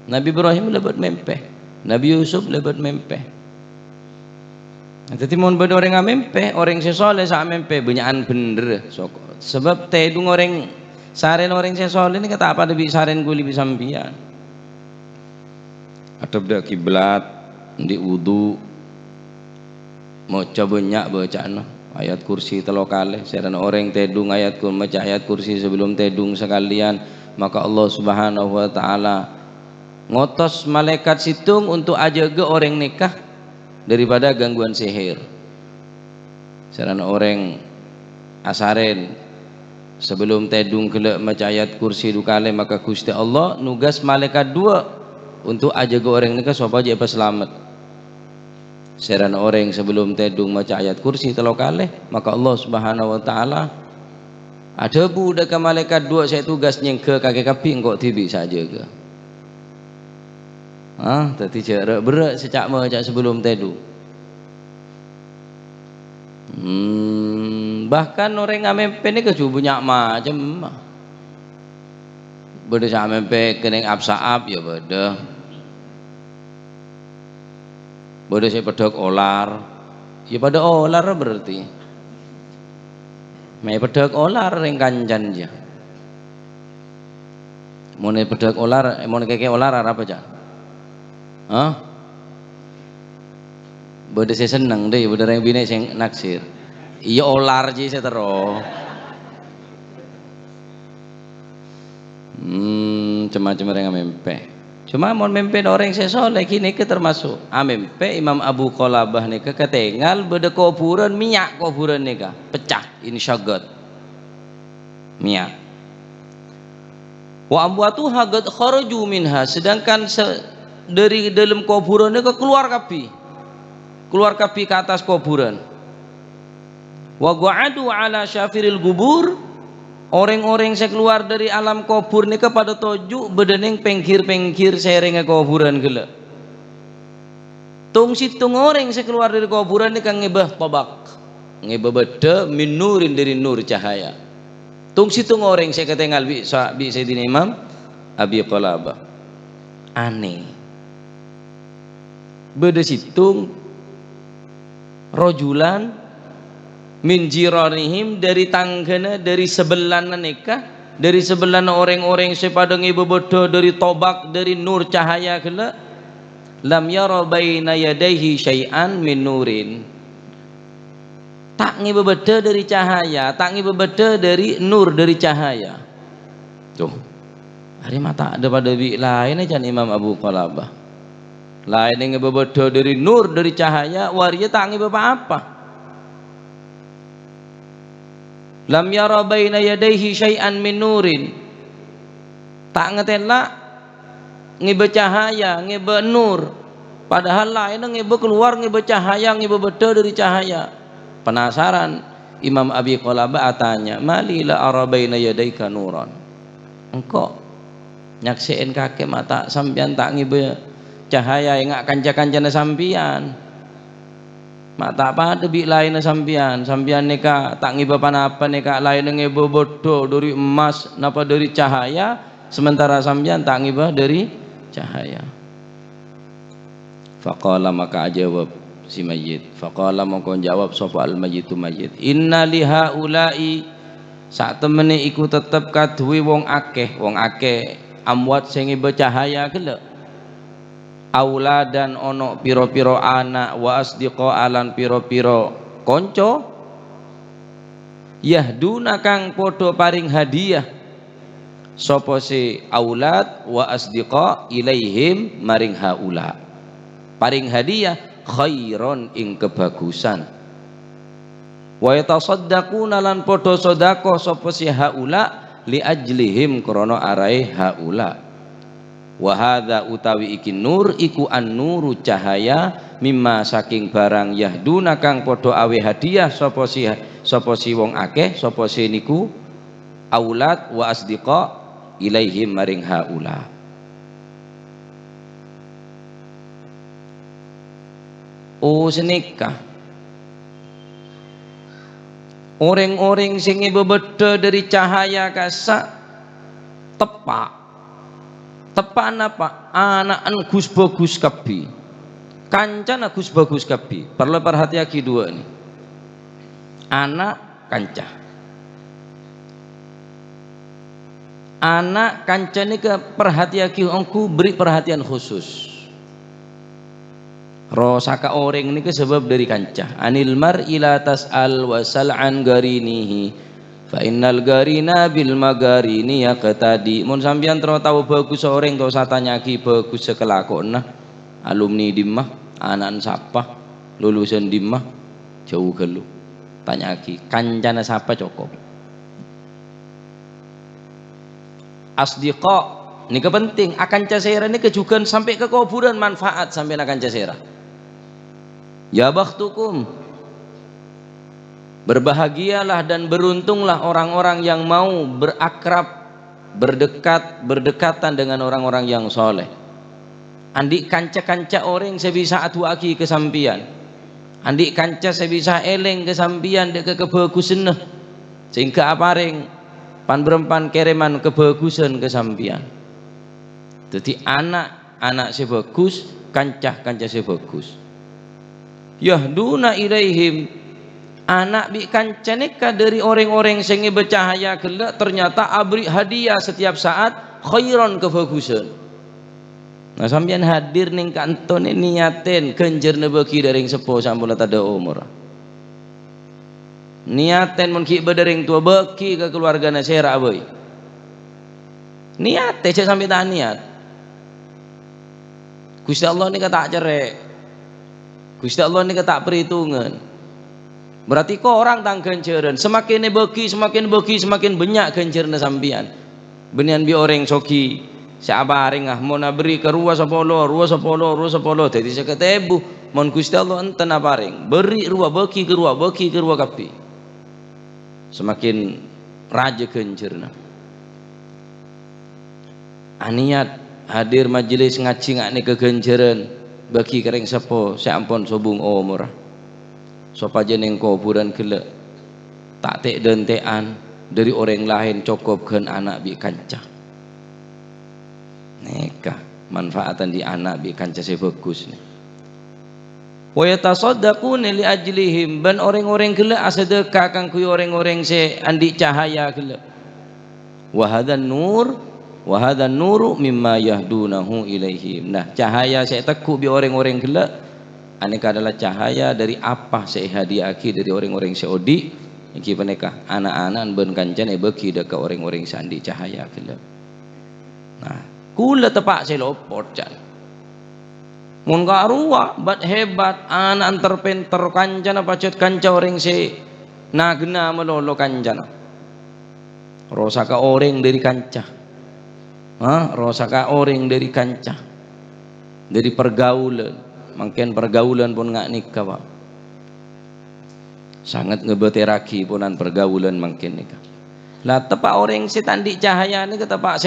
Nabi Ibrahim lebet mempeh, Nabi Yusuf lebet mempeh. Jadi mau beda orang mempeh, orang sesoleh sak mempeh benyaan bener. Sebab tedung orang saren orang sesoleh ini kata apa lebih saren kuli bisa sampian. Atau dak kiblat di wudu mau coba nyak bacaan ayat kursi telo kali. Saren orang tedung ayat maca ayat kursi sebelum tedung sekalian, maka Allah Subhanahu wa taala ngotos malaikat situng untuk ajaga orang nikah daripada gangguan sihir. Sarana orang asaren sebelum tedung kelak maca ayat kursi dukale, maka Gusti Allah nugas malaikat dua untuk ajaga orang nikah supaya apa selamat. Sarana orang sebelum tedung maca ayat kursi telo kali, maka Allah Subhanahu wa taala ada budak malaikat dua saya tugas nyengke kaki kapi engkau tibi saja ke. Tadi jarak berat secak macam sebelum tedu. Bahkan orang ngamempe ni kecubu nyak macam. Beda samempe kening absaap ya beda. Beda saya pedok olar, ya pada olar berarti. Mai pedok olar ring kancan je. Mau pedok olar, mau keke olar apa aja? Beda saya seneng deh, beda yang bini saya naksir. Iya olar je saya terus. Macam-macam orang mempe. Cuma mau mempe orang saya soleh kini ke termasuk. Mempe Imam Abu Qolabah ni ke ketengal beda kuburan minyak kuburan ni ke pecah ini syagat minyak. Wa amwatuha qad kharaju minha, sedangkan dari dalam kuburan itu keluar kapi ke atas kuburan. Wa qa'adu ala syafiril gubur, orang-orang yang keluar dari alam kubur ini kepada toju bedeneng pengkir-pengkir serengnya kuburan gila. Tung situng orang yang keluar dari kuburan ini kan ngebah tabak, ngebah beda min nurin dari nur cahaya. Tung situng orang saya ketengal bi Sayyidina Imam Abi Qolabah aneh. Beda situng rojulan min jiranihim, dari tanggana, dari sebelahna nikah, dari sebelahna orang-orang sepada ngibebodo dari tobak, dari nur cahaya kala, lam yara baina yadayhi syai'an min nurin, tak ngibebodo dari cahaya, tak ngibebodo dari nur, dari cahaya. Tuh hari mata ada pada bi lain aja Imam Abu Qolabah lain yang ngibebodo dari nur, dari cahaya, waria tak ngibebodo apa. Lam yara baina yadayhi syai'an min nurin, tak ngetela ngibe cahaya, ngibe nur, padahal lain ngibe keluar, ngibe cahaya, ngibe bedo dari cahaya. Penasaran Imam Abi Qolabah tanya, mali la ara baina yadayka nuran, engkau nyaksiin kakek mata sampean tak ngibe cahaya yang ngak kanca-kancana sampean, mata apa debi lain sampean neka tak ngiba panapa neka lain ngiba bodoh dari emas napa dari cahaya, sementara sampean tak ngiba dari cahaya. Faqala maka jawab si mayit, faqala maka jawab sapa al mayitu mayit, inna liha ulai, sak temene iku tetep kaduwe wong akeh amwat sing ngiba cahaya kelek, auladan ono piro-piro anak, wa asdiqa alan piro-piro konco, yahduna kang podo paring hadiah sapa si aulad wa asdiqa ilaihim maring haula, paring hadiah khairon ing kebagusan, wa yatasaddaquna lan podo sedekah sapa si haula li ajlihim krana arae haula. Wa hadza utawi iki nur iku an-nuru cahaya, mimma saking barang yahduna kang padha awe hadiah sapa si wong akeh, sapa si niku aulad wa asdiqa ilaihim maring haula. Senikah orang-orang sing bebeda dari cahaya kasa tepak tepan apa anak Gus bagus kabi kancan Gus bagus kabi. Perlu perhatiaki dua nih, anak kanca, anak kanca ini ke perhatiaki engku beri perhatian khusus. Rosaka orang ini ke sebab dari kanca. Anil mar'i la tas'al wasal an garinihi fa innal garina bil magarini yaqtadi. Mun sampeyan tro tahu bagus orang to satanyaki bagus sekelakonna alumni dimah anak sapa lulusan dimah jauh gelu tanyaki kancana sapa cukup asdiqa ini kepenting akan casera ini kejugan sampai ke kuburan manfaat sampai akan casera. Ya bakhtukum, berbahagialah dan beruntunglah orang-orang yang mau berakrab, berdekatan dengan orang-orang yang soleh. Andi kanca-kanca orang sebisa atuaki kesampian, andi kanca sebisa eleng kesampian dek kebagusan sehingga apareng pan berempan kereman kebagusan kesampian. Jadi anak sebagus, kanca sebagus. Yahduna ilaihim, anak bi kancaneka dari orang-orang sing bercahaya gelak ternyata abri hadiah setiap saat khairon kebagusan. Nah sampeyan hadir ning kanton niaten genjer nebeki dari sepo sampun tada umur. Niaten mun ki bedering tua beki ke keluargana sera boy. Niat teh sampai tak niat. Gusti Allah ni kata cerek. Gusti Allah ni kata perhitungan. Berarti kok orang tang genceran semakin beki semakin banyak gencerna sampean. Benian bi orang soki sabaring ah mau beri ke ruas sepolo jadi seketebu mon Gusti Allah enten aparing beri ruah beki ke ruah kapi. Semakin raja gencerna. Aniat hadir majelis ngaji ngakne kegenceran bagi kering sepo sampun sobung umur sopaja neng kuburan gelek tak tek dentean dari orang lain cukup kan anak bi kanca neka manfaatan di anak bi kanca sebagus nih wa yatasaddaquna li ajlihim ban orang-orang gelek asedekah kang kuy orang-orang se andi cahaya gelek wa hadan nuru mimma yahdunahu ilaihim. Nah cahaya saya teku bi orang-orang gelak aneka adalah cahaya dari apa saya hadiaki dari orang-orang seodi iki peneka anak-anak ben kancan beki deka orang-orang sandi cahaya gelak. Nah kula tepak selopot jan mun karuwa bat hebat anak anterpenter kancan pacet kanca orang se nagna melolo kancan rosaka orang dari kanca rosaka orang dari kanca dari pergaulan makin pergaulan pun nggak nikah pak sangat ngebeteraki punan pergaulan makin nikah lah tepak orang si tandi cahaya ini ketepak